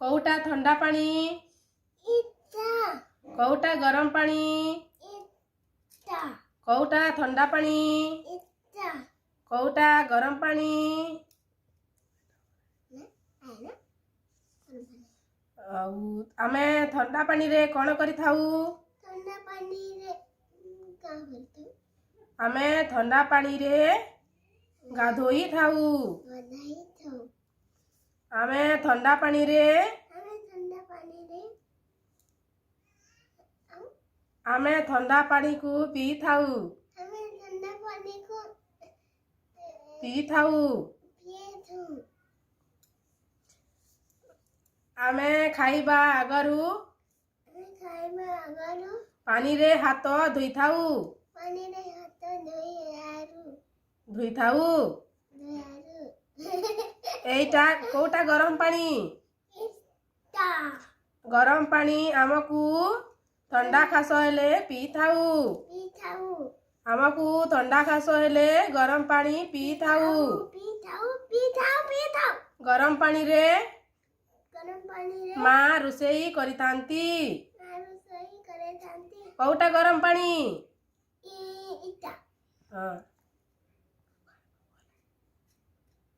कोउटा ठंडा पानी कोउटा गरम पानी कोउटा ठंडा पानी कोउटा गरम पानी आमे ठंडा पानी रे कौन करि थाउ आमे ठंडा पानी रे गाधोई थाउ आमे ठंडा पानी रे आमे ठंडा पानी को पी थाउ आमे खाइबा आगरु पानी रे हाथ धोई थाउ एटा कोटा गरम पानी आमकू ठंडा खास हेले पी थाउ आमकू ठंडा खास हेले गरम पानी पी थाउ गरम पानी रे माँ रुसेई करितांती कोटा गरम पानी। हाँ।